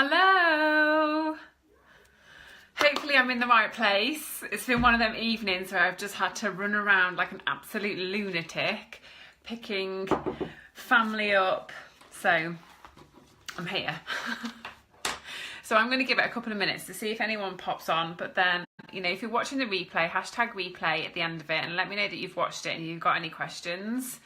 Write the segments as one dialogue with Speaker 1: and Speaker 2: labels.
Speaker 1: Hello! Hopefully I'm in the right place. It's been one of them evenings where I've just had to run around like an absolute lunatic, picking family up. So I'm here. So I'm going to give it a couple of minutes to see if anyone pops on. But then, you know, if you're watching the replay, hashtag replay at the end of it and let me know that you've watched it and you've got any questions.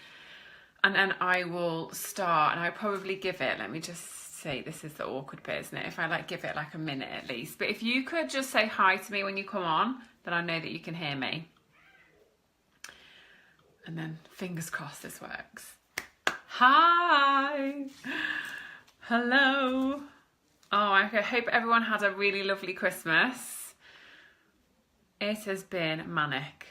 Speaker 1: And then I will start, and I'll probably give it, let me just say, this is the awkward bit, isn't it? If I give it like a minute at least. But if you could just say hi to me when you come on, then I know that you can hear me. And then fingers crossed this works. Hi! Hello! Oh, I hope everyone had a really lovely Christmas. It has been manic.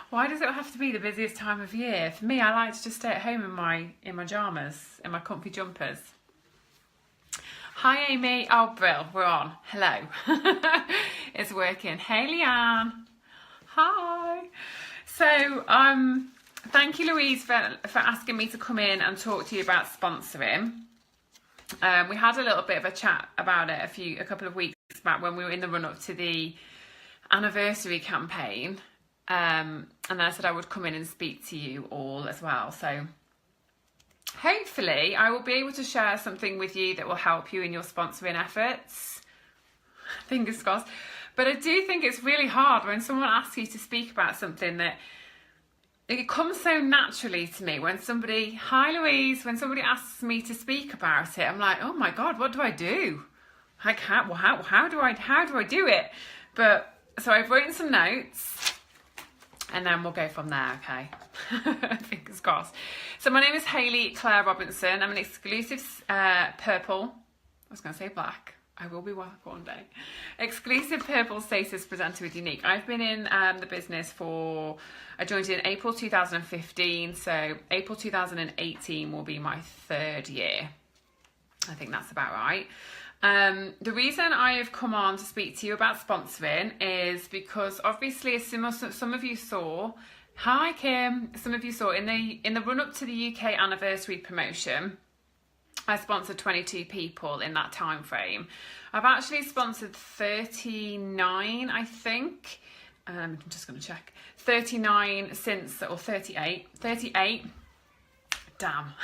Speaker 1: Why does it have to be the busiest time of year? For me, I like to just stay at home in my pyjamas, in my comfy jumpers. Hi, Amy. Oh, Brill, we're on. Hello. It's working. Hey, Leanne. Hi. So, thank you, Louise, for asking me to come in and talk to you about sponsoring. We had a little bit of a chat about it a couple of weeks back when we were in the run-up to the anniversary campaign. And then I said I would come in and speak to you all as well. So hopefully I will be able to share something with you that will help you in your sponsoring efforts. Fingers crossed. But I do think it's really hard when someone asks you to speak about something that it comes so naturally to me. When somebody, hi Louise, when somebody asks me to speak about it, I'm like, oh my God, what do I do? Like, how do I do it? But so I've written some notes. And then we'll go from there, okay? Fingers crossed. So my name is Hayley Claire Robinson. I'm an exclusive purple. I was going to say black. I will be black one day. Exclusive purple status presenter with Younique. I've been in the business I joined in April 2015. So April 2018 will be my third year. I think that's about right. The reason I have come on to speak to you about sponsoring is because obviously, as some of you saw, hi Kim, some of you saw in the run up to the UK anniversary promotion, I sponsored 22 people in that time frame. I've actually sponsored 39, I think. I'm just going to check. 39 since, or 38. Damn.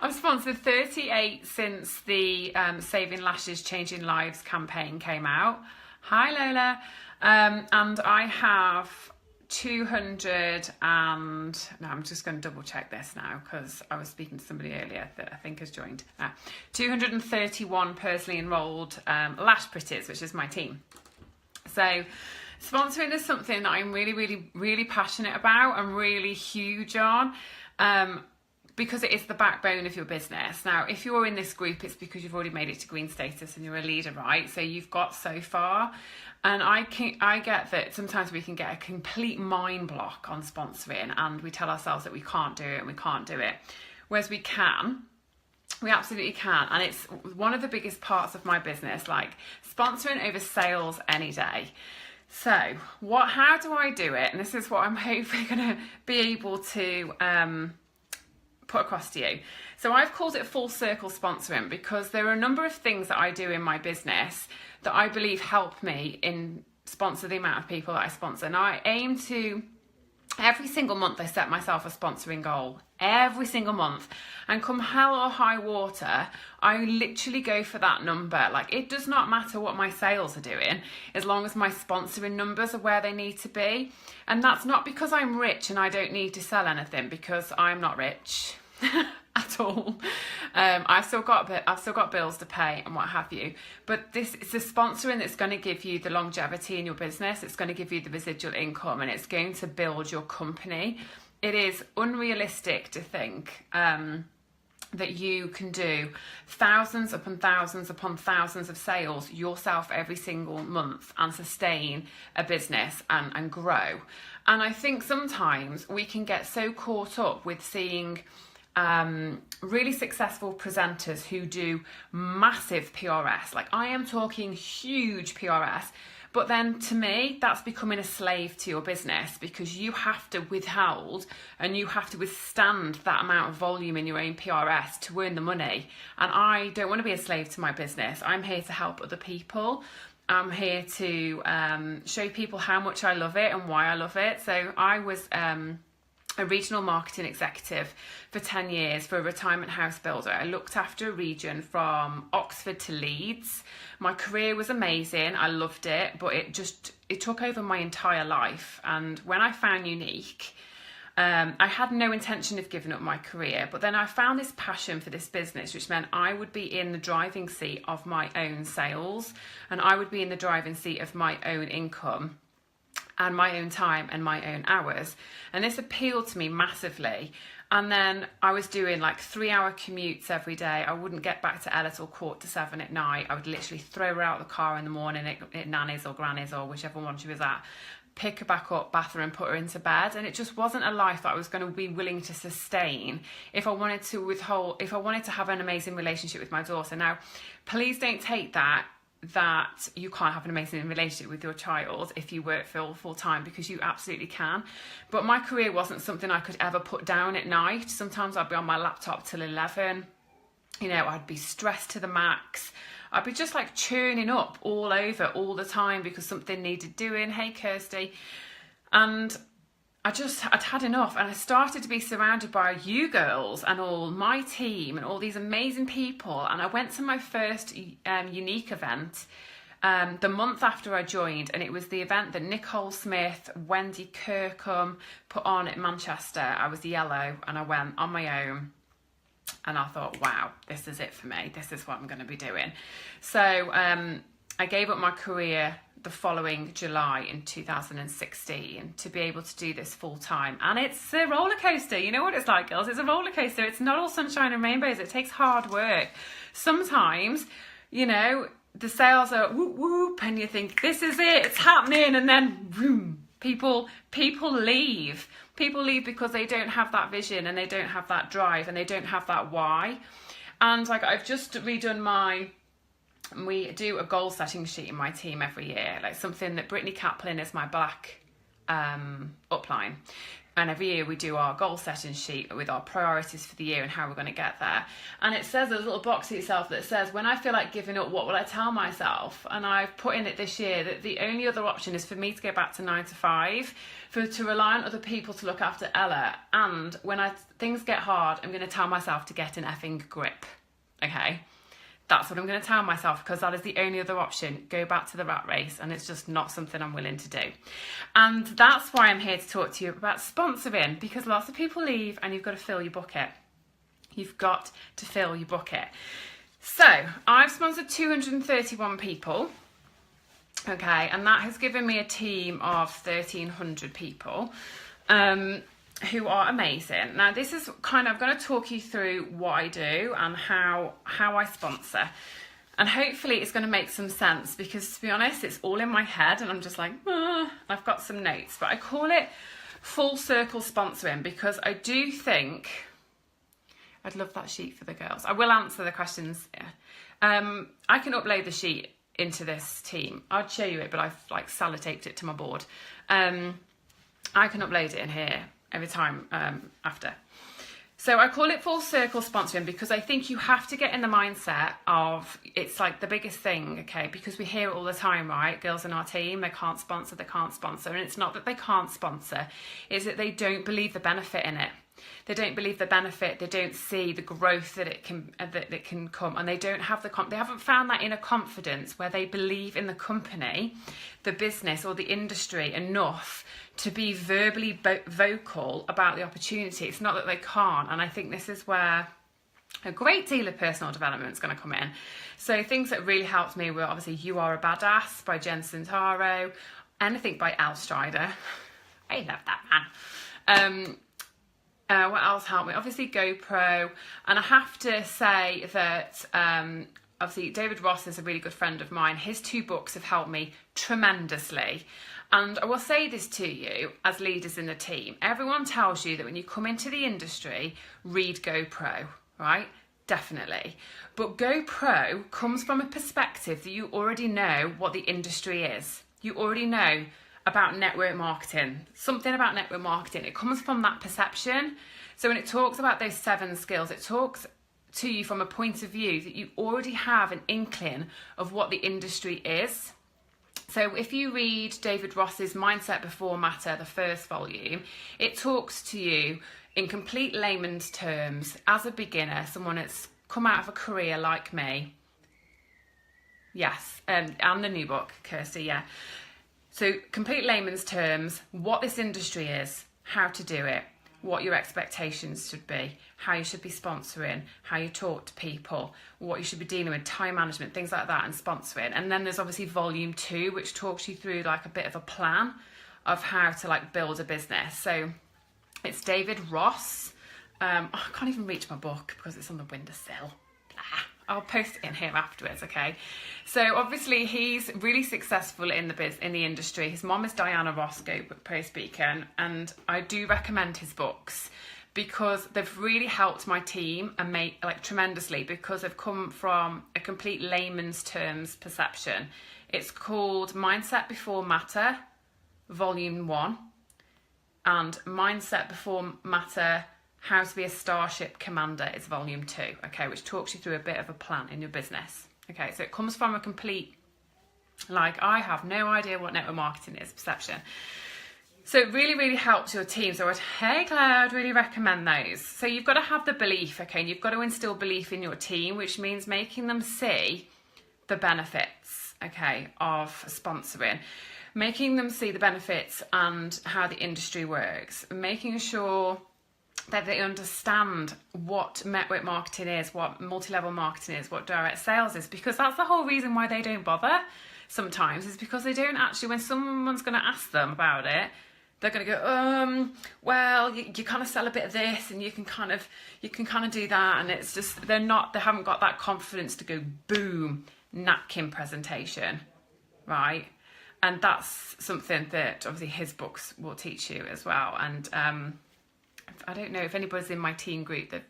Speaker 1: I've sponsored 38 since the Saving Lashes Changing Lives campaign came out. Hi Lola. And I have 200 and... No, I'm just going to double check this now because I was speaking to somebody earlier that I think has joined. 231 personally enrolled lash pretties, which is my team. So sponsoring is something that I'm really, really, really passionate about and really huge on. Because it is the backbone of your business. Now, if you're in this group, it's because you've already made it to green status and you're a leader, right? So you've got so far. And I get that sometimes we can get a complete mind block on sponsoring and we tell ourselves that we can't do it and we can't do it. Whereas we absolutely can. And it's one of the biggest parts of my business, like sponsoring over sales any day. So how do I do it? And this is what I'm hopefully going to be able to put across to you. So I've called it full circle sponsoring because there are a number of things that I do in my business that I believe help me in sponsor the amount of people that I sponsor. And I aim to, every single month I set myself a sponsoring goal. Every single month. And come hell or high water, I literally go for that number. Like, it does not matter what my sales are doing, as long as my sponsoring numbers are where they need to be. And that's not because I'm rich and I don't need to sell anything, because I'm not rich at all. I've still got bills to pay and what have you. But it's the sponsoring that's going to give you the longevity in your business. It's going to give you the residual income and it's going to build your company. It is unrealistic to think that you can do thousands upon thousands upon thousands of sales yourself every single month and sustain a business and grow. And I think sometimes we can get so caught up with seeing really successful presenters who do massive PRS. Like, I am talking huge PRS. But then to me, that's becoming a slave to your business, because you have to withhold and you have to withstand that amount of volume in your own PRS to earn the money. And I don't want to be a slave to my business. I'm here to help other people. I'm here to show people how much I love it and why I love it. So I was a regional marketing executive for 10 years for a retirement house builder. I looked after a region from Oxford to Leeds. My career was amazing. I loved it, but it took over my entire life. And when I found Unique, I had no intention of giving up my career, but then I found this passion for this business, which meant I would be in the driving seat of my own sales, and I would be in the driving seat of my own income and my own time and my own hours. And this appealed to me massively. And then I was doing like 3-hour commutes every day. I wouldn't get back to Ella till 6:45 at night. I would literally throw her out of the car in the morning at Nanny's or Granny's or whichever one she was at, pick her back up, bath her and put her into bed. And it just wasn't a life that I was going to be willing to sustain if I wanted to have an amazing relationship with my daughter. Now, please don't take that you can't have an amazing relationship with your child if you work full time, because you absolutely can. But my career wasn't something I could ever put down at night. Sometimes I'd be on my laptop till 11. I'd be stressed to the max. I'd be just like churning up all over all the time because something needed doing. Hey, Kirsty. And I'd had enough, and I started to be surrounded by you girls and all my team and all these amazing people. And I went to my first Unique event the month after I joined, and it was the event that Nicole Smith, Wendy Kirkham put on at Manchester. I was yellow, and I went on my own. And I thought, wow, this is it for me. This is what I'm going to be doing. So I gave up my career the following July in 2016 to be able to do this full time. And it's a roller coaster. You know what it's like, girls? It's a roller coaster. It's not all sunshine and rainbows. It takes hard work. Sometimes, the sales are whoop whoop and you think, this is it, it's happening. And then boom, people leave. People leave because they don't have that vision and they don't have that drive and they don't have that why. And like, I've just redone we do a goal setting sheet in my team every year, like something that Brittany Kaplan is my black upline. And every year we do our goal setting sheet with our priorities for the year and how we're going to get there. And it says, a little box itself that says, when I feel like giving up, what will I tell myself? And I've put in it this year that the only other option is for me to go back to 9 to 5, to rely on other people to look after Ella. And when things get hard, I'm going to tell myself to get an effing grip. Okay? That's what I'm going to tell myself, because that is the only other option. Go back to the rat race, and it's just not something I'm willing to do. And that's why I'm here to talk to you about sponsoring, because lots of people leave and you've got to fill your bucket. You've got to fill your bucket. So I've sponsored 231 people. Okay, and that has given me a team of 1,300 people. Who are amazing. Now, this is I'm going to talk you through what I do and how I sponsor. And hopefully it's going to make some sense, because to be honest, it's all in my head and I'm just like, I've got some notes. But I call it full circle sponsoring because I do think, I'd love that sheet for the girls. I will answer the questions. Yeah. I can upload the sheet into this team. I'd show you it, but I've sellotaped it to my board. I can upload it in here every time after. So I call it full circle sponsoring because I think you have to get in the mindset of, it's like the biggest thing, okay, because we hear it all the time, right? Girls in our team, they can't sponsor. And it's not that they can't sponsor, it's that they don't believe the benefit in it. They don't believe the benefit. They don't see the growth that it can come, and they don't have they haven't found that inner confidence where they believe in the company, the business, or the industry enough to be verbally vocal about the opportunity. It's not that they can't, and I think this is where a great deal of personal development is going to come in. So things that really helped me were obviously You Are a Badass by Jen Sincero, anything by Al Strider. I love that man. What else helped me? Obviously GoPro. And I have to say that obviously David Ross is a really good friend of mine. His 2 books have helped me tremendously. And I will say this to you as leaders in the team. Everyone tells you that when you come into the industry, read GoPro, right? Definitely. But GoPro comes from a perspective that you already know what the industry is. You already know about network marketing, something about network marketing. It comes from that perception. So when it talks about those 7 skills, it talks to you from a point of view that you already have an inkling of what the industry is. So if you read David Ross's Mindset Before Matter, the first volume, it talks to you in complete layman's terms as a beginner, someone that's come out of a career like me. Yes, and the new book, Kirsty, yeah. So complete layman's terms, what this industry is, how to do it, what your expectations should be, how you should be sponsoring, how you talk to people, what you should be dealing with, time management, things like that, and sponsoring. And then there's obviously volume 2, which talks you through like a bit of a plan of how to like build a business. So it's David Ross. I can't even reach my book because it's on the windowsill. I'll post it in here afterwards, okay? So obviously he's really successful in the industry. His mom is Diana Ross, GoPro speaker, and I do recommend his books because they've really helped my team and tremendously because they've come from a complete layman's terms perception. It's called Mindset Before Matter, Volume 1, and Mindset Before Matter, How to Be a Starship Commander is Volume 2, okay, which talks you through a bit of a plan in your business. Okay, so it comes from a complete, like, I have no idea what network marketing is, perception. So it really, really helps your team. So hey Claire, I'd really recommend those. So you've got to have the belief, okay, and you've got to instill belief in your team, which means making them see the benefits, okay, of sponsoring. Making them see the benefits and how the industry works. Making sure that they understand what network marketing is, what multi-level marketing is, what direct sales is, because that's the whole reason why they don't bother sometimes, is because they don't actually, when someone's going to ask them about it, they're going to go, well, you kind of sell a bit of this and you can kind of do that, and it's just, they haven't got that confidence to go, boom, napkin presentation, right? And that's something that obviously his books will teach you as well. And I don't know if anybody's in my team group that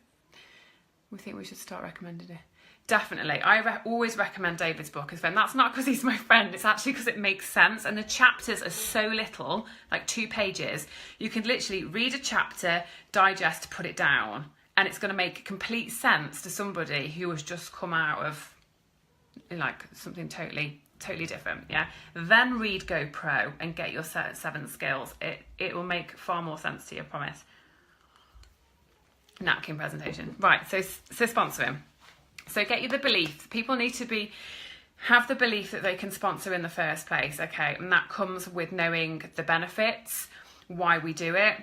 Speaker 1: we think we should start recommending it. Definitely. I always recommend David's book as a friend. That's not because he's my friend. It's actually because it makes sense. And the chapters are so little, like 2 pages. You can literally read a chapter, digest, put it down. And it's going to make complete sense to somebody who has just come out of like something totally different, yeah? Then read GoPro and get your 7 skills. It will make far more sense to you, I promise. Napkin presentation. Right, so sponsoring. So get you the belief. People need to have the belief that they can sponsor in the first place, okay? And that comes with knowing the benefits, why we do it,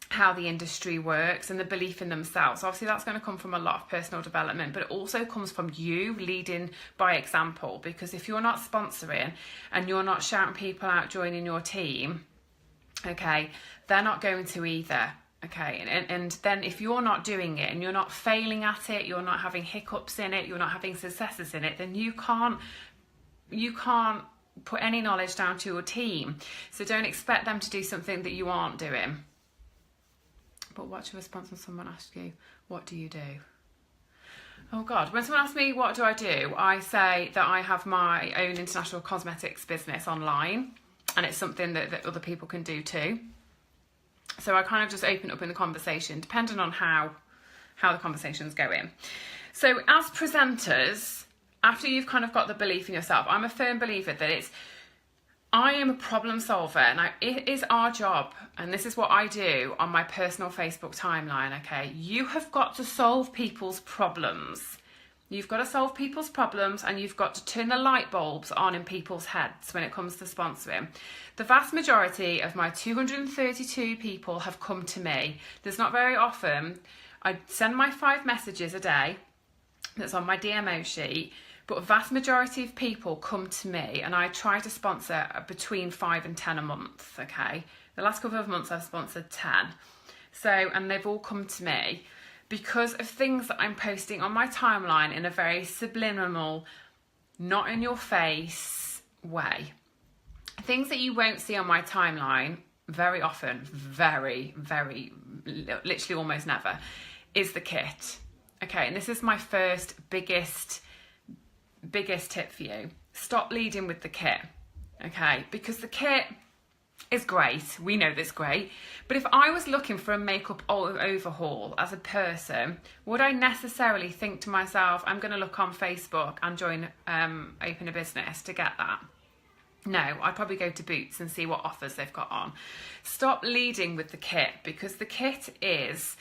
Speaker 1: how the industry works, and the belief in themselves. Obviously, that's going to come from a lot of personal development, but it also comes from you leading by example, because if you're not sponsoring and you're not shouting people out joining your team, okay, they're not going to either. Okay, and then if you're not doing it and you're not failing at it, you're not having hiccups in it, you're not having successes in it, then you can't put any knowledge down to your team. So don't expect them to do something that you aren't doing. But what's your response when someone asks you, what do you do? Oh God, when someone asks me what do, I say that I have my own international cosmetics business online, and it's something that other people can do too. So I kind of just open up in the conversation, depending on how the conversation's going. So as presenters, after you've kind of got the belief in yourself, I'm a firm believer that I am a problem solver, and it is our job, and this is what I do on my personal Facebook timeline, okay? You have got to solve people's problems. You've got to solve people's problems, and you've got to turn the light bulbs on in people's heads when it comes to sponsoring. The vast majority of my 232 people have come to me. There's not very often. I send my 5 messages a day that's on my DMO sheet, but a vast majority of people come to me, and I try to sponsor between 5 and 10 a month, okay? The last couple of months I've sponsored 10. So, and they've all come to me because of things that I'm posting on my timeline in a very subliminal, not in your face way. things that you won't see on my timeline very often, very, literally almost never, is the kit. Okay, and this is my first biggest tip for you. Stop leading with the kit. Okay, because the kit is great. We know that's great. But if I was looking for a makeup overhaul as a person, would I necessarily think to myself, I'm going to look on Facebook and open a business to get that? No, I'd probably go to Boots and see what offers they've got on. Stop leading with the kit, because the kit is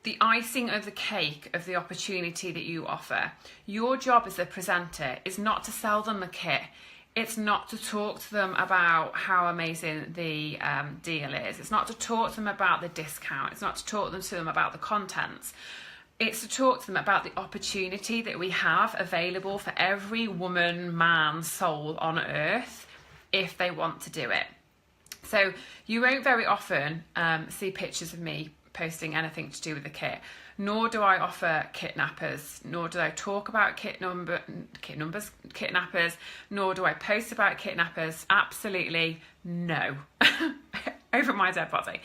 Speaker 1: the icing of the cake of the opportunity that you offer. Your job as a presenter is not to sell them the kit. It's not to talk to them about how amazing the deal is. It's not to talk to them about the discount. It's not to talk to them about the contents. It's to talk to them about the opportunity that we have available for every woman, man, soul on earth, if they want to do it. So you won't very often see pictures of me posting anything to do with the kit, nor do I offer kidnappers, nor do I talk about kidnappers, nor do I post about kidnappers. Absolutely no. Over my dead body.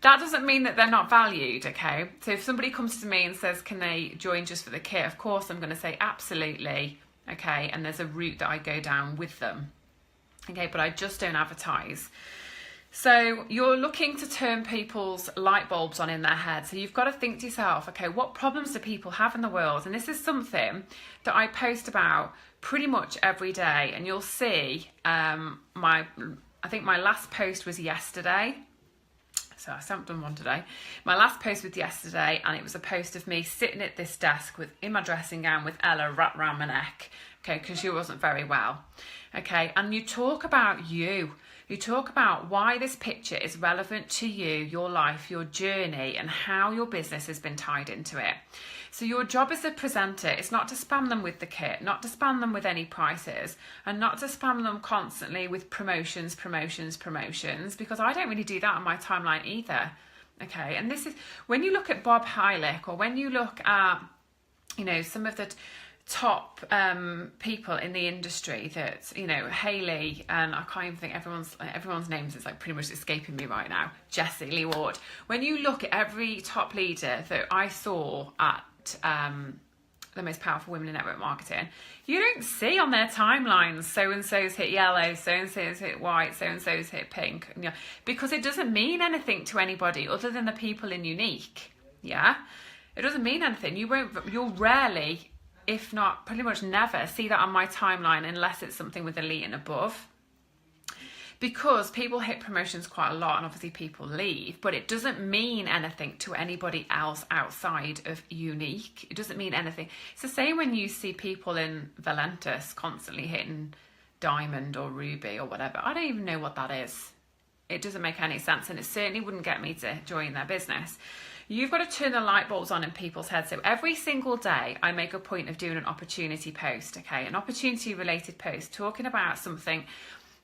Speaker 1: That doesn't mean that they're not valued, okay? So if somebody comes to me and says, can they join just for the kit? Of course, I'm going to say absolutely, okay? And there's a route that I go down with them. Okay, but I just don't advertise. So you're looking to turn people's light bulbs on in their head. So you've got to think to yourself, okay, what problems do people have in the world? And this is something that I post about pretty much every day. And you'll see I think my last post was yesterday. So I haven't done one today. My last post was yesterday, and it was a post of me sitting at this desk in my dressing gown with Ella wrapped around my neck, okay, because she wasn't very well, okay. And you talk about you. You talk about why this picture is relevant to you, your life, your journey, and how your business has been tied into it. So your job as a presenter is not to spam them with the kit, not to spam them with any prices, and not to spam them constantly with promotions, because I don't really do that on my timeline either. Okay, and this is, when you look at Bob Heilig, or when you look at, some of the top people in the industry that, Hayley, and I can't even think everyone's names, it's like pretty much escaping me right now, Jessie Lee Ward. When you look at every top leader that I saw at the Most Powerful Women in Network Marketing, you don't see on their timelines so-and-so's hit yellow, so-and-so's hit white, so-and-so's hit pink, because it doesn't mean anything to anybody other than the people in Unique. Yeah, it doesn't mean anything. You'll rarely, if not pretty much never, see that on my timeline unless it's something with elite and above. Because people hit promotions quite a lot, and obviously people leave, but it doesn't mean anything to anybody else outside of Unique. It doesn't mean anything. It's the same when you see people in Valentus constantly hitting diamond or ruby or whatever. I don't even know what that is. It doesn't make any sense, and it certainly wouldn't get me to join their business. You've got to turn the light bulbs on in people's heads. So every single day I make a point of doing an opportunity post, okay? An opportunity related post talking about something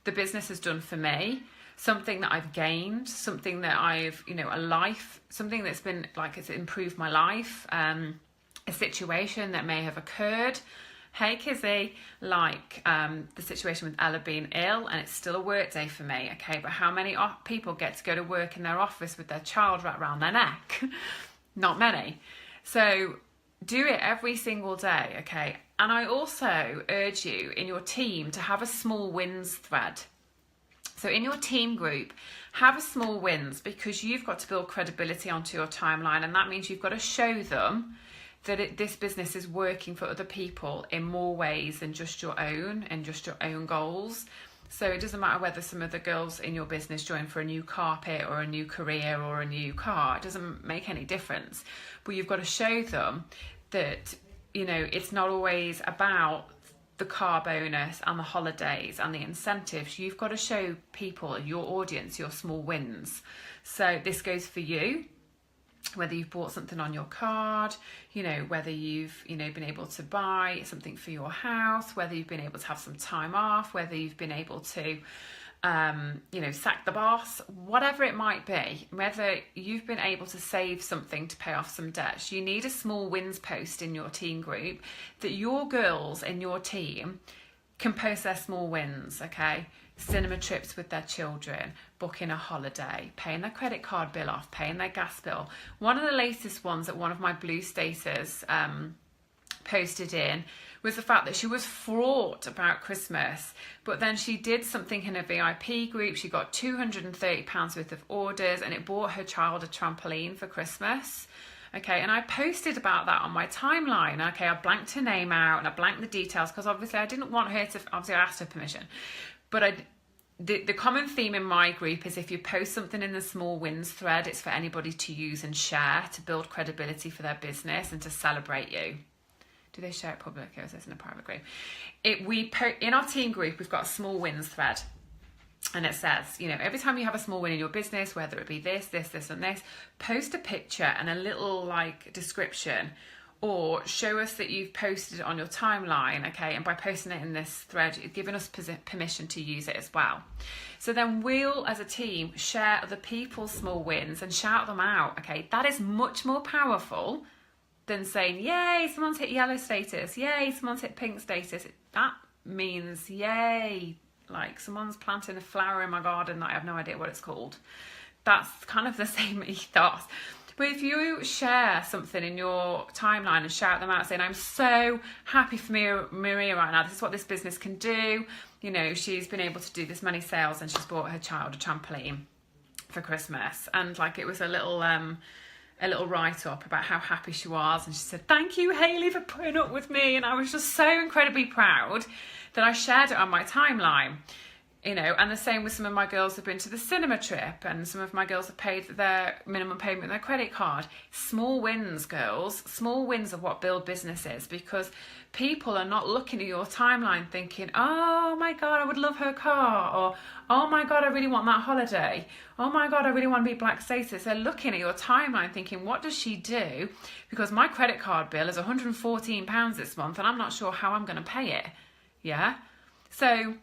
Speaker 1: the business has done for me, something that I've gained, something that I've, a life, something that's been like it's improved my life, a situation that may have occurred. Hey Kizzy, like the situation with Ella being ill, and it's still a work day for me, okay? But how many people get to go to work in their office with their child wrapped around their neck? Not many. So do it every single day, okay? And I also urge you in your team to have a small wins thread. So in your team group, have a small wins, because you've got to build credibility onto your timeline, and that means you've got to show them that this business is working for other people in more ways than just your own and just your own goals. So it doesn't matter whether some of the girls in your business join for a new carpet or a new career or a new car. It doesn't make any difference. But you've got to show them that, it's not always about the car bonus and the holidays and the incentives. You've got to show people, your audience, your small wins. So this goes for you, whether you've bought something on your card, whether you've, been able to buy something for your house, whether you've been able to have some time off, whether you've been able to, sack the boss, whatever it might be, whether you've been able to save something to pay off some debts. You need a small wins post in your team group that your girls in your team can post their small wins, okay? Cinema trips with their children, booking a holiday, paying their credit card bill off, paying their gas bill. One of the latest ones that one of my Blue Staters posted in was the fact that she was fraught about Christmas, but then she did something in a VIP group. She got £230 worth of orders, and it bought her child a trampoline for Christmas. Okay, and I posted about that on my timeline. Okay, I blanked her name out and I blanked the details because obviously I didn't want her to, obviously I asked her permission. But the common theme in my group is if you post something in the small wins thread, it's for anybody to use and share to build credibility for their business and to celebrate you. Do they share it publicly or is this in a private group? In our team group, we've got a small wins thread. And it says, you know, every time you have a small win in your business, whether it be this, and this, post a picture and a little like description, or show us that you've posted it on your timeline, okay? And by posting it in this thread, you're giving us permission to use it as well. So then we'll, as a team, share other people's small wins and shout them out, okay? That is much more powerful than saying, yay, someone's hit yellow status, yay, someone's hit pink status. That means, yay, like someone's planting a flower in my garden that I have no idea what it's called. That's kind of the same ethos. But if you share something in your timeline and shout them out saying, I'm so happy for Maria right now, this is what this business can do. You know, she's been able to do this many sales and she's bought her child a trampoline for Christmas. And like it was a little write-up about how happy she was. And she said, thank you, Hayley, for putting up with me. And I was just so incredibly proud that I shared it on my timeline. You know, and the same with some of my girls who've been to the cinema trip, and some of my girls have paid their minimum payment with their credit card. Small wins, girls. Small wins are what build businesses, because people are not looking at your timeline thinking, oh my God, I would love her car, or oh my God, I really want that holiday. Oh my God, I really want to be Black Status. They're looking at your timeline thinking, what does she do? Because my credit card bill is £114 this month and I'm not sure how I'm going to pay it. Yeah? So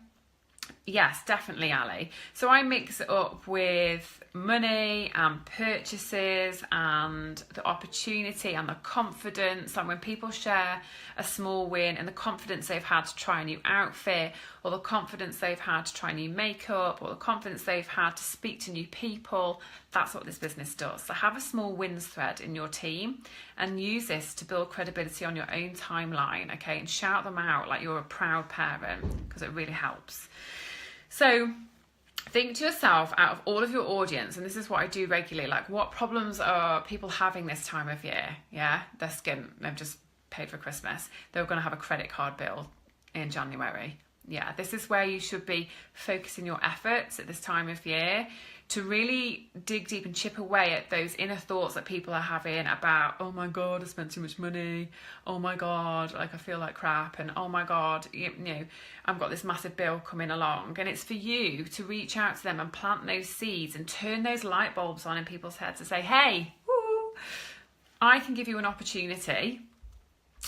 Speaker 1: yes, definitely, Ali. So I mix it up with money and purchases and the opportunity and the confidence. And when people share a small win and the confidence they've had to try a new outfit, or the confidence they've had to try new makeup, or the confidence they've had to speak to new people, that's what this business does. So have a small wins thread in your team and use this to build credibility on your own timeline, okay? And shout them out like you're a proud parent, because it really helps. So think to yourself, out of all of your audience, and this is what I do regularly, like what problems are people having this time of year? Yeah, they've just paid for Christmas. They're going to have a credit card bill in January. Yeah, this is where you should be focusing your efforts at this time of year to really dig deep and chip away at those inner thoughts that people are having about, oh my God, I spent too much money. Oh my God, like I feel like crap. And oh my God, you know, I've got this massive bill coming along. And it's for you to reach out to them and plant those seeds and turn those light bulbs on in people's heads to say, hey, woo, I can give you an opportunity.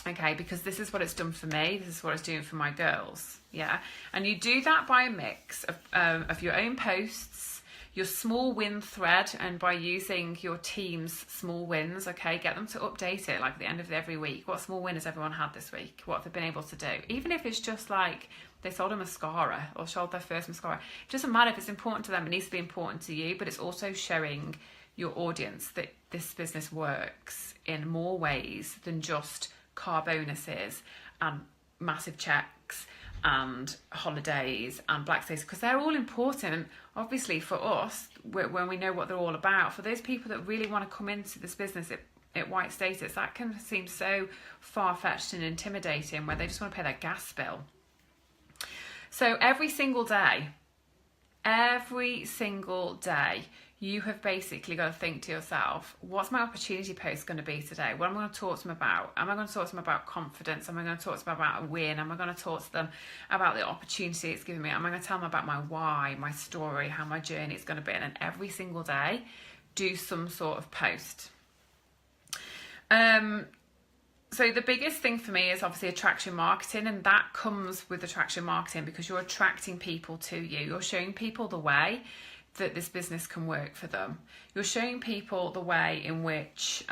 Speaker 1: Okay, because this is what it's done for me. This is what it's doing for my girls. Yeah. And you do that by a mix of your own posts, your small win thread, and by using your team's small wins, okay, get them to update it like at the end of every week. What small win has everyone had this week? What have they been able to do? Even if it's just like they sold a mascara or sold their first mascara. It doesn't matter if it's important to them, it needs to be important to you, but it's also showing your audience that this business works in more ways than just car bonuses and massive checks and holidays and Black Status, because they're all important, obviously, for us when we know what they're all about. For those people that really want to come into this business at White Status, that can seem so far-fetched and intimidating, where they just want to pay their gas bill. So every single day, you have basically got to think to yourself, what's my opportunity post going to be today? What am I going to talk to them about? Am I going to talk to them about confidence? Am I going to talk to them about a win? Am I going to talk to them about the opportunity it's given me? Am I going to tell them about my why, my story, how my journey is going to be? And then every single day, do some sort of post. So the biggest thing for me is obviously attraction marketing, and that comes with attraction marketing because you're attracting people to you. You're showing people the way that this business can work for them. You're showing people the way in which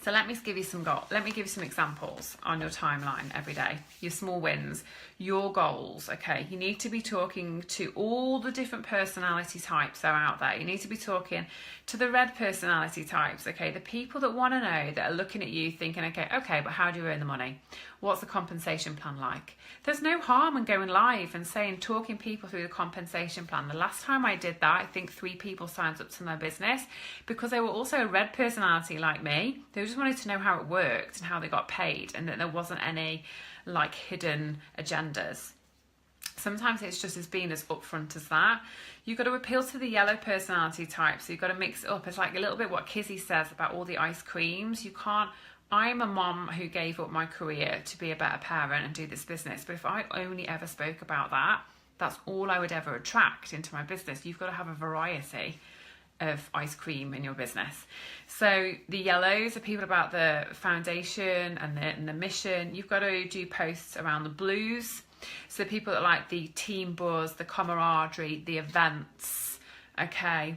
Speaker 1: So let me give you some examples on your timeline every day. Your small wins, your goals, okay? You need to be talking to all the different personality types that are out there. You need to be talking to the red personality types, okay? The people that want to know, that are looking at you thinking, okay, but how do you earn the money? What's the compensation plan like? There's no harm in going live and talking people through the compensation plan. The last time I did that, I think 3 people signed up to my business because they were also a red personality like me. They just wanted to know how it worked and how they got paid, and that there wasn't any like hidden agendas. Sometimes it's just as being as upfront as that. You've got to appeal to the yellow personality type, so you've got to mix it up. It's like a little bit what Kizzy says about all the ice creams. You can't. I'm a mom who gave up my career to be a better parent and do this business. But if I only ever spoke about that, that's all I would ever attract into my business. You've got to have a variety of ice cream in your business. So the yellows are people about the foundation and the mission. You've got to do posts around the blues. So people that like the team buzz, the camaraderie, the events, okay,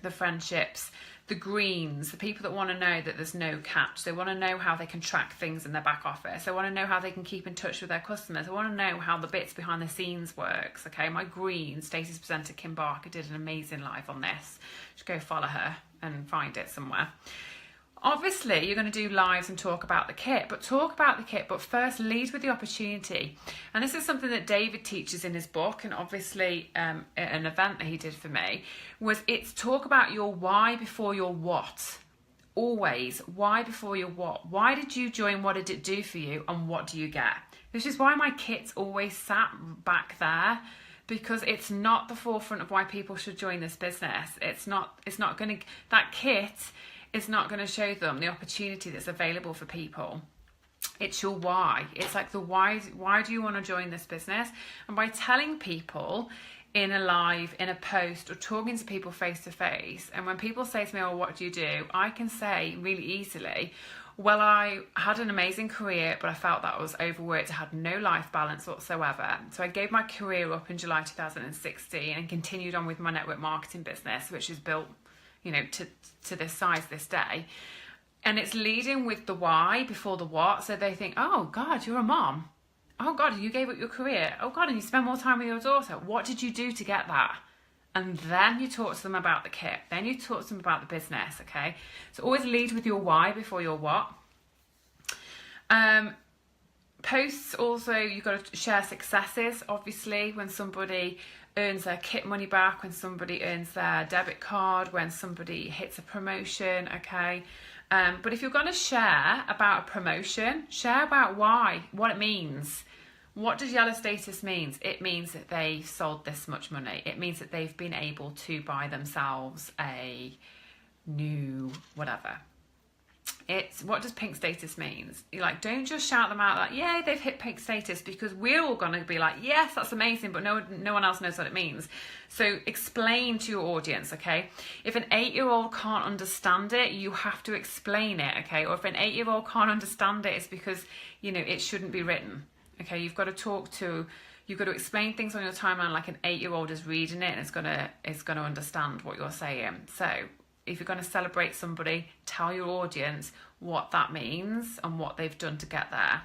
Speaker 1: the friendships. The greens, the people that want to know that there's no catch. They want to know how they can track things in their back office. They want to know how they can keep in touch with their customers. They want to know how the bits behind the scenes works. Okay, my green, Stacey's presenter Kim Barker did an amazing live on this. Just go follow her and find it somewhere. Obviously, you're going to do lives and talk about the kit, but first lead with the opportunity. And this is something that David teaches in his book, and obviously an event that he did for me, it's talk about your why before your what. Always, why before your what. Why did you join? What did it do for you? And what do you get? This is why my kit's always sat back there, because it's not the forefront of why people should join this business. It's not going to, that kit is not going to show them the opportunity that's available for people. It's your why. It's like the why do you want to join this business? And by telling people in a live, in a post, or talking to people face to face, and when people say to me, oh, what do you do? I can say really easily, well, I had an amazing career, but I felt that I was overworked. I had no life balance whatsoever. So I gave my career up in July 2016 and continued on with my network marketing business, which is built, to this size this day. And it's leading with the why before the what. So they think, oh God, you're a mom. Oh God, you gave up your career. Oh God, and you spend more time with your daughter. What did you do to get that? And then you talk to them about the kit. Then you talk to them about the business, okay? So always lead with your why before your what. Posts also, you've got to share successes, obviously, when somebody earns their kit money back, when somebody earns their debit card, when somebody hits a promotion, okay? But if you're going to share about a promotion, share about why, what it means. What does yellow status mean? It means that they've sold this much money. It means that they've been able to buy themselves a new whatever. It's what does pink status means? You're like, don't just shout them out like, yay, they've hit pink status, because we're all going to be like, yes, that's amazing, but no one else knows what it means. So explain to your audience, okay? If an 8-year-old can't understand it, you have to explain it, okay? Or if an 8-year-old can't understand it, it's because, it shouldn't be written, okay? You've got to explain things on your timeline like an 8-year-old is reading it and it's going to understand what you're saying. So if you're going to celebrate somebody, tell your audience what that means and what they've done to get there.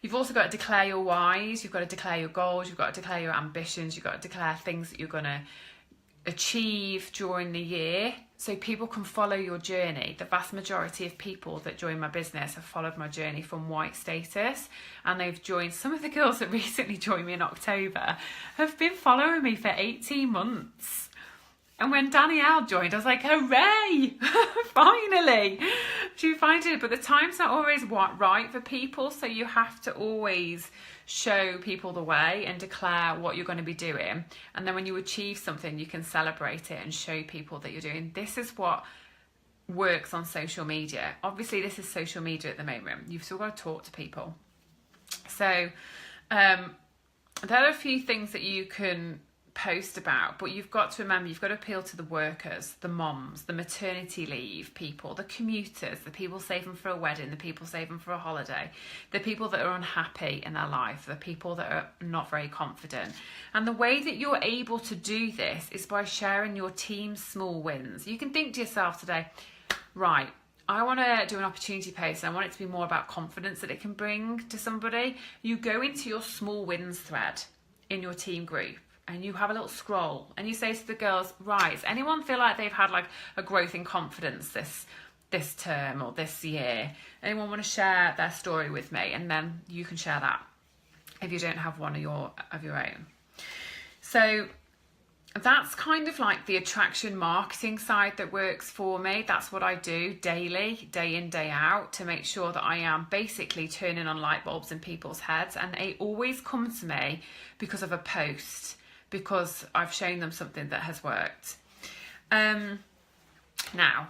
Speaker 1: You've also got to declare your whys, you've got to declare your goals, you've got to declare your ambitions, you've got to declare things that you're going to achieve during the year so people can follow your journey. The vast majority of people that join my business have followed my journey from white status, and they've joined, some of the girls that recently joined me in October have been following me for 18 months. And when Danielle joined, I was like, hooray, finally. She finds it, but the time's not always right for people. So you have to always show people the way and declare what you're going to be doing. And then when you achieve something, you can celebrate it and show people that you're doing. This is what works on social media. Obviously, this is social media at the moment. You've still got to talk to people. So there are a few things that you can post about, but you've got to remember, you've got to appeal to the workers, the moms, the maternity leave people, the commuters, the people saving for a wedding, the people saving for a holiday, the people that are unhappy in their life, the people that are not very confident. And the way that you're able to do this is by sharing your team's small wins. You can think to yourself today, right, I want to do an opportunity post and I want it to be more about confidence that it can bring to somebody. You go into your small wins thread in your team group and you have a little scroll and you say to the girls, right, does anyone feel like they've had like a growth in confidence this term or this year? Anyone want to share their story with me? And then you can share that if you don't have one of your own. So that's kind of like the attraction marketing side that works for me. That's what I do daily, day in, day out, to make sure that I am basically turning on light bulbs in people's heads. And they always come to me because of a post, because I've shown them something that has worked. Now,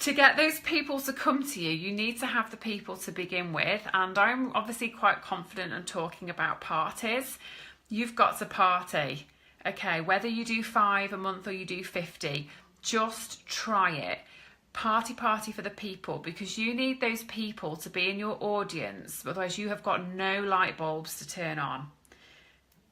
Speaker 1: to get those people to come to you, you need to have the people to begin with. And I'm obviously quite confident in talking about parties. You've got to party. Okay, whether you do 5 a month or you do 50, just try it. Party for the people, because you need those people to be in your audience. Otherwise, you have got no light bulbs to turn on.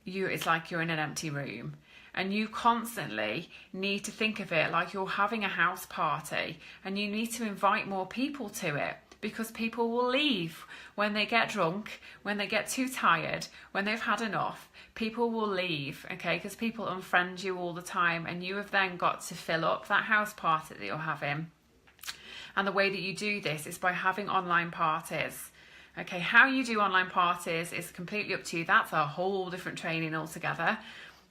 Speaker 1: It's like you're in an empty room. And you constantly need to think of it like you're having a house party, and you need to invite more people to it, because people will leave when they get drunk, when they get too tired, when they've had enough. People will leave, okay, because people unfriend you all the time, and you have then got to fill up that house party that you're having. And the way that you do this is by having online parties. Okay, how you do online parties is completely up to you. That's a whole different training altogether.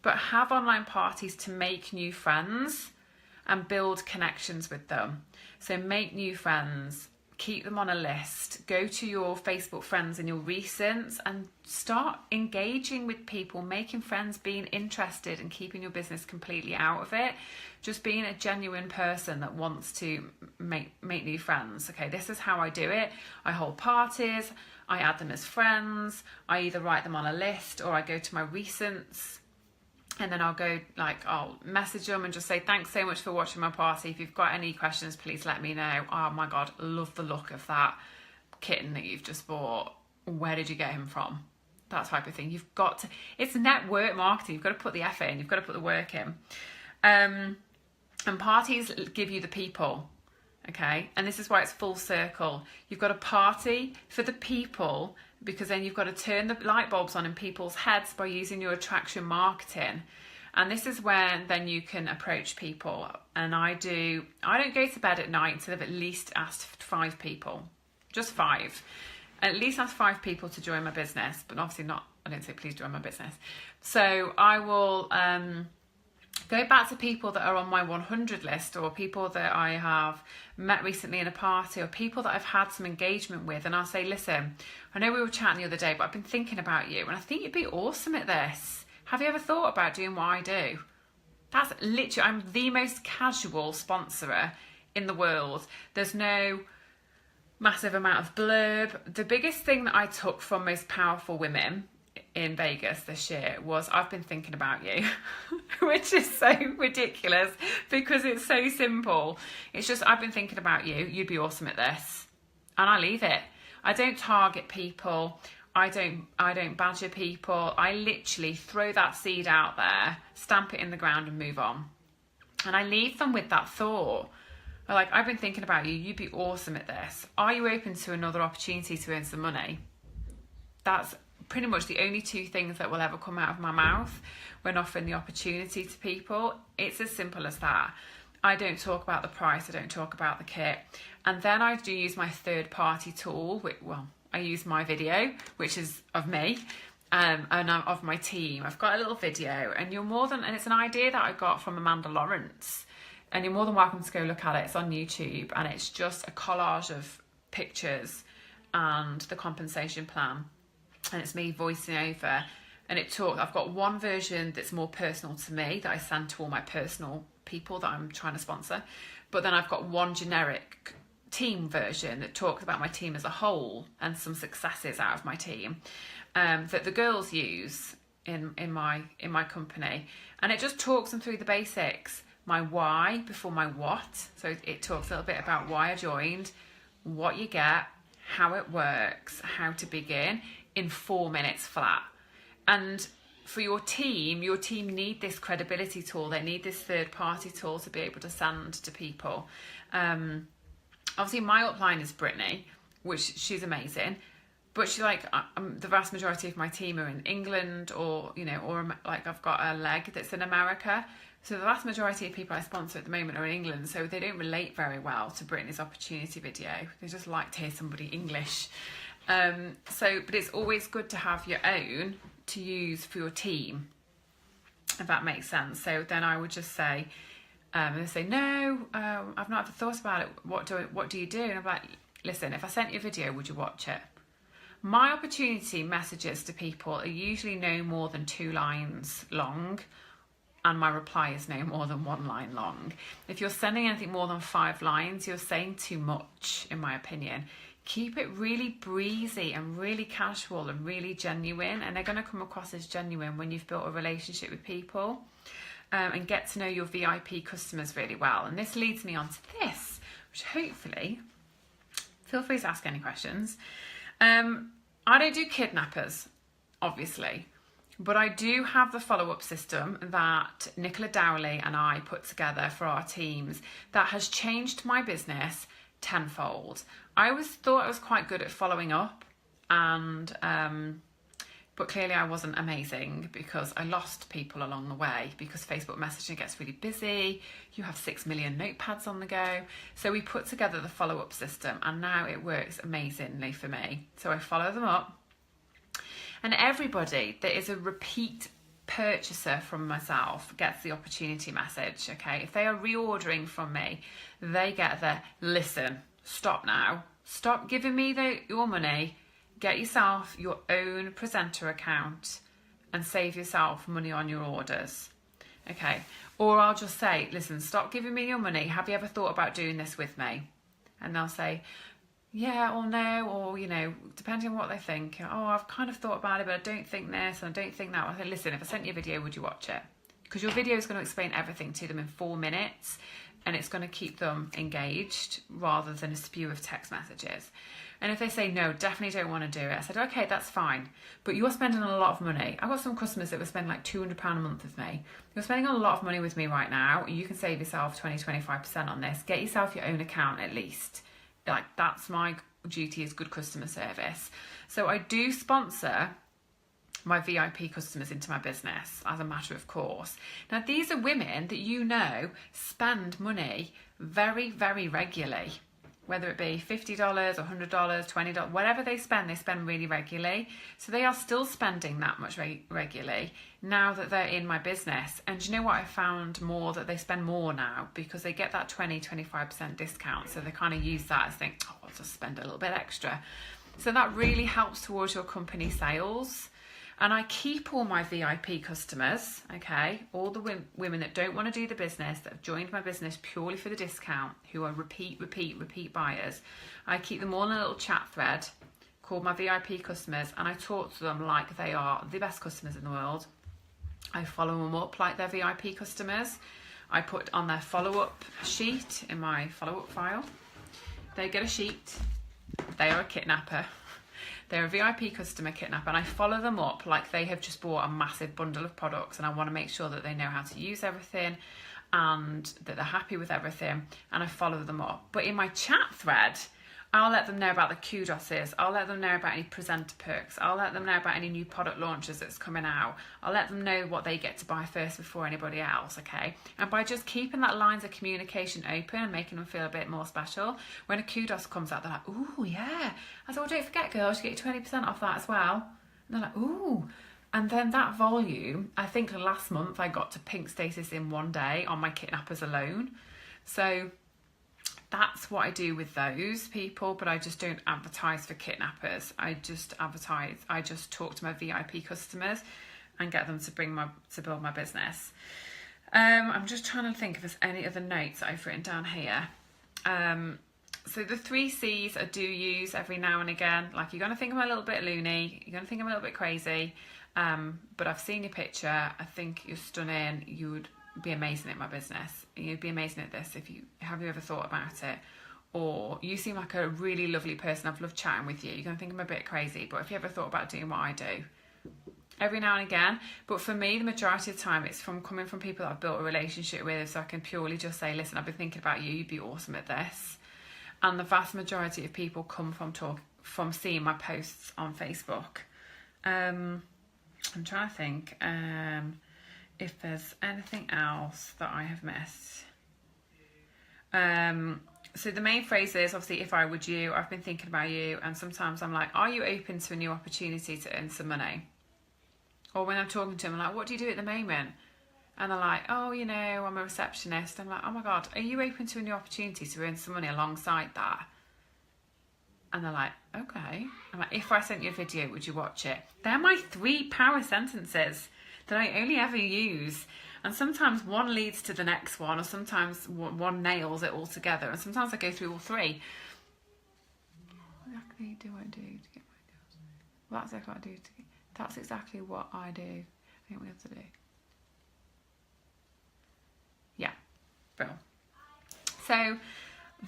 Speaker 1: But have online parties to make new friends and build connections with them. So make new friends, keep them on a list, go to your Facebook friends and your recents and start engaging with people, making friends, being interested and keeping your business completely out of it. Just being a genuine person that wants to make new friends. Okay, this is how I do it. I hold parties, I add them as friends, I either write them on a list or I go to my recents. And then I'll message them and just say, thanks so much for watching my party. If you've got any questions, please let me know. Oh my God, love the look of that kitten that you've just bought. Where did you get him from? That type of thing. You've got to, it's network marketing. You've got to put the effort in. You've got to put the work in. And parties give you the people. Okay. And this is why it's full circle. You've got a party for the people, because then you've got to turn the light bulbs on in people's heads by using your attraction marketing. And this is when then you can approach people. And I don't go to bed at night until I've at least asked 5 people, just 5. At least ask 5 people to join my business, but obviously not, I don't say please join my business. So I will go back to people that are on my 100 list, or people that I have met recently in a party, or people that I've had some engagement with, and I'll say, listen, I know we were chatting the other day, but I've been thinking about you and I think you'd be awesome at this. Have you ever thought about doing what I do? That's literally, I'm the most casual sponsorer in the world. There's no massive amount of blurb. The biggest thing that I took from Most Powerful Women in Vegas this year was, I've been thinking about you, which is so ridiculous because it's so simple. It's just, I've been thinking about you. You'd be awesome at this. And I leave it. I don't target people. I don't badger people. I literally throw that seed out there, stamp it in the ground and move on. And I leave them with that thought. Like, I've been thinking about you. You'd be awesome at this. Are you open to another opportunity to earn some money? That's pretty much the only 2 things that will ever come out of my mouth when offering the opportunity to people. It's as simple as that. I don't talk about the price. I don't talk about the kit. And then I do use my third-party tool. I use my video, which is of me and of my team. I've got a little video, and it's an idea that I got from Amanda Lawrence. And you're more than welcome to go look at it. It's on YouTube, and it's just a collage of pictures and the compensation plan. And it's me voicing over, and I've got one version that's more personal to me that I send to all my personal people that I'm trying to sponsor. But then I've got one generic team version that talks about my team as a whole and some successes out of my team that the girls use in my company. And it just talks them through the basics. My why before my what. So it talks a little bit about why I joined, what you get, how it works, how to begin, in 4 minutes flat. And for your team need this credibility tool. They need this third party tool to be able to send to people. Obviously, my upline is Brittany, which she's amazing. But she's like, the vast majority of my team are in England, or, you know, or like I've got a leg that's in America. So the vast majority of people I sponsor at the moment are in England, so they don't relate very well to Brittany's opportunity video. They just like to hear somebody English. But it's always good to have your own to use for your team, if that makes sense. So then I would just say, they say, no, I've not ever thought about it. What do you do? And I'm like, listen, if I sent you a video, would you watch it? My opportunity messages to people are usually no more than 2 lines long, and my reply is no more than 1 line long. If you're sending anything more than 5 lines, you're saying too much, in my opinion. Keep it really breezy and really casual and really genuine, and they're going to come across as genuine when you've built a relationship with people, and get to know your VIP customers really well. And this leads me on to this, which hopefully, feel free to ask any questions. I don't do kidnappers, obviously, but I do have the follow-up system that Nicola Dowley and I put together for our teams that has changed my business tenfold. I always thought I was quite good at following up, and but clearly I wasn't amazing, because I lost people along the way, because Facebook messaging gets really busy. You have 6 million notepads on the go. So we put together the follow-up system, and now it works amazingly for me. So I follow them up, and everybody that is a repeat purchaser from myself gets the opportunity message, okay? If they are reordering from me, they get the, listen, stop now. Stop giving me your money. Get yourself your own presenter account and save yourself money on your orders, okay? Or I'll just say, listen, stop giving me your money. Have you ever thought about doing this with me? And they'll say, yeah or no, or, you know, depending on what they think. Oh, I've kind of thought about it, but I don't think this and I don't think that. I say, listen, if I sent you a video, would you watch it? Because your video is going to explain everything to them in 4 minutes, and it's going to keep them engaged rather than a spew of text messages. And if they say, no, definitely don't want to do it, I said, okay, that's fine. But you're spending a lot of money. I've got some customers that will spend like £200 a month with me. You're spending a lot of money with me right now. You can save yourself 20-25% on this. Get yourself your own account at least. Like, that's my duty as good customer service. So I do sponsor my VIP customers into my business as a matter of course. Now, these are women that you know spend money very, very regularly. Whether it be $50 or $100, $20, whatever they spend really regularly. So they are still spending that much regularly now that they're in my business. And do you know what I found more? That they spend more now because they get that 20-25% discount. So they kind of use that as think, oh, I'll just spend a little bit extra. So that really helps towards your company sales. And I keep all my VIP customers, okay, all the women that don't want to do the business, that have joined my business purely for the discount, who are repeat buyers. I keep them all in a little chat thread called my VIP customers, and I talk to them like they are the best customers in the world. I follow them up like they're VIP customers. I put on their follow-up sheet in my follow-up file. They get a sheet. They are a kidnapper. They're a VIP customer kidnapper, and I follow them up like they have just bought a massive bundle of products, and I want to make sure that they know how to use everything and that they're happy with everything, and I follow them up. But in my chat thread, I'll let them know about the kudoses. I'll let them know about any presenter perks. I'll let them know about any new product launches that's coming out. I'll let them know what they get to buy first before anybody else, okay? And by just keeping that lines of communication open and making them feel a bit more special, when a kudos comes out, they're like, ooh, yeah. I said, well, don't forget, girls, you get 20% off that as well. And they're like, ooh. And then that volume, I think last month I got to pink status in 1 day on my kidnappers alone. So that's what I do with those people, but I just don't advertise for kidnappers. I just talk to my VIP customers and get them to build my business. I'm just trying to think if there's any other notes that I've written down here. So the 3 C's I do use every now and again. Like, you're going to think I'm a little bit loony, you're going to think I'm a little bit crazy, but I've seen your picture, I think you're stunning, you would be amazing at my business. You'd be amazing at this have you ever thought about it? Or you seem like a really lovely person, I've loved chatting with you. You're going to think I'm a bit crazy, but have you ever thought about doing what I do? Every now and again. But for me, the majority of the time, it's coming from people that I've built a relationship with, so I can purely just say, listen, I've been thinking about you, you'd be awesome at this. and the vast majority of people come from seeing my posts on Facebook. I'm trying to think if there's anything else that I have missed. So the main phrase is obviously, if I would you, I've been thinking about you, and sometimes I'm like, are you open to a new opportunity to earn some money? Or when I'm talking to them, I'm like, what do you do at the moment? And they're like, oh, you know, I'm a receptionist. I'm like, oh my God, are you open to a new opportunity to earn some money alongside that? And they're like, okay. I'm like, if I sent you a video, would you watch it? They're my 3 power sentences that I only ever use. And sometimes one leads to the next one, or sometimes one nails it all together. And sometimes I go through all 3. What exactly do I do to get my girls? Well, that's exactly what I do. That's exactly what I do. I think we have to do. Yeah, Bill. So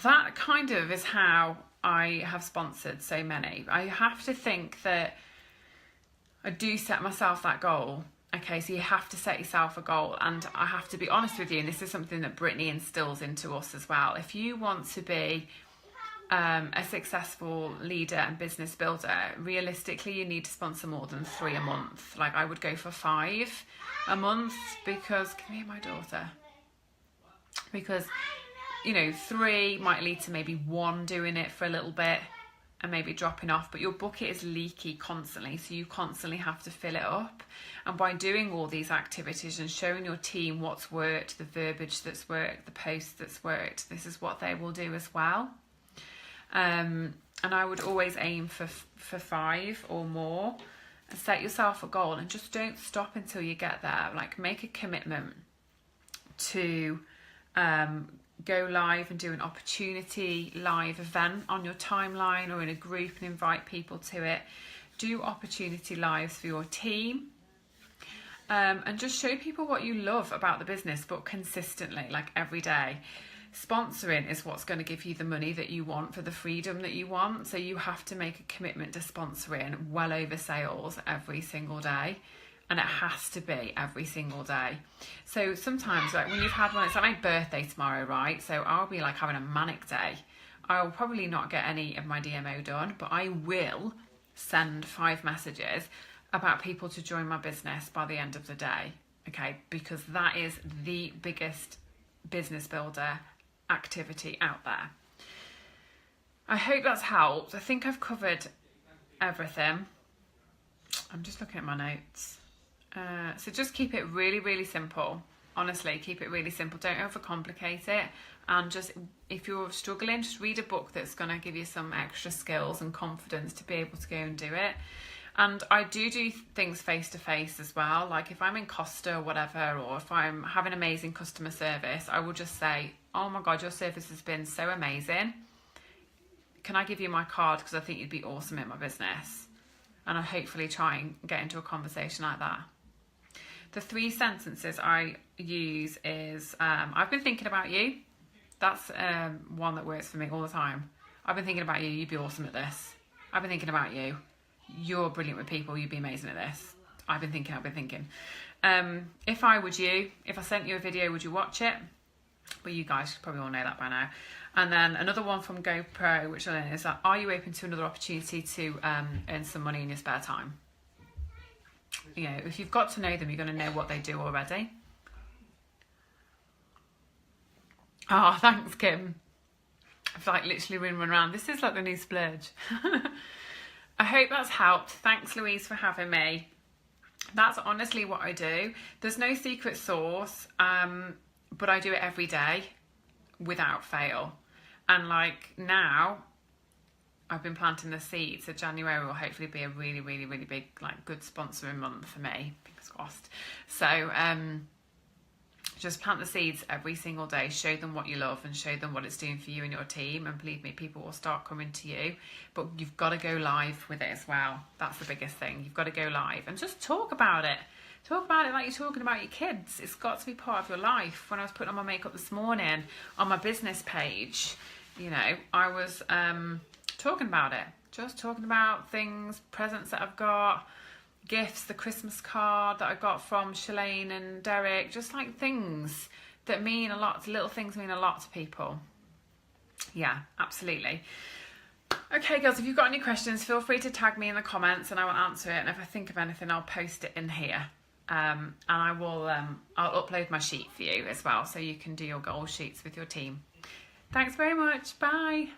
Speaker 1: that kind of is how I have sponsored so many. I have to think that I do set myself that goal. Okay, so you have to set yourself a goal, and I have to be honest with you, and this is something that Brittany instills into us as well. If you want to be a successful leader and business builder, realistically you need to sponsor more than 3 a month. Like, I would go for 5 a month, because, come here, my daughter, because, you know, 3 might lead to maybe 1 doing it for a little bit and maybe dropping off, but your bucket is leaky constantly, so you constantly have to fill it up. And by doing all these activities and showing your team what's worked, the verbiage that's worked, the posts that's worked, this is what they will do as well. And I would always aim for 5 or more, and set yourself a goal, and just don't stop until you get there. Like, make a commitment to go live and do an opportunity live event on your timeline or in a group and invite people to it. Do opportunity lives for your team, and just show people what you love about the business, but consistently, like every day. Sponsoring is what's going to give you the money that you want for the freedom that you want. So you have to make a commitment to sponsoring well over sales every single day. And it has to be every single day. So sometimes, like when you've had one, it's like my birthday tomorrow, right? So I'll be like having a manic day. I'll probably not get any of my DMO done, but I will send 5 messages about people to join my business by the end of the day. Okay, because that is the biggest business builder activity out there. I hope that's helped. I think I've covered everything. I'm just looking at my notes. So just keep it really, really simple. Honestly, keep it really simple. Don't overcomplicate it. And just, if you're struggling, just read a book that's going to give you some extra skills and confidence to be able to go and do it. And I do things face-to-face as well. Like if I'm in Costa or whatever, or if I'm having amazing customer service, I will just say, oh my God, your service has been so amazing. Can I give you my card? Because I think you'd be awesome in my business. And I'll hopefully try and get into a conversation like that. The 3 sentences I use is, I've been thinking about you. That's one that works for me all the time. I've been thinking about you. You'd be awesome at this. I've been thinking about you. You're brilliant with people. You'd be amazing at this. I've been thinking. If I would you, if I sent you a video, would you watch it? Well, you guys probably all know that by now. And then another one from GoPro, which I learned, is that, are you open to another opportunity to earn some money in your spare time? You know, if you've got to know them, you're going to know what they do already. Oh, thanks, Kim. I've like literally run around. This is like the new splurge. I hope that's helped. Thanks, Louise, for having me. That's honestly what I do. There's no secret sauce, but I do it every day without fail. And like now, I've been planting the seeds, so January will hopefully be a really, really, really big, like, good sponsoring month for me, fingers crossed. So just plant the seeds every single day, show them what you love and show them what it's doing for you and your team, and believe me, people will start coming to you. But you've got to go live with it as well. That's the biggest thing. You've got to go live and just talk about it. Talk about it like you're talking about your kids. It's got to be part of your life. When I was putting on my makeup this morning on my business page, you know, I was talking about it. Just talking about things, presents that I've got, gifts, the Christmas card that I got from Shalane and Derek, just like things that mean a lot, little things mean a lot to people. Yeah, absolutely. Okay, girls, if you've got any questions, feel free to tag me in the comments and I will answer it. And if I think of anything, I'll post it in here. And I will, I'll upload my sheet for you as well, so you can do your goal sheets with your team. Thanks very much. Bye.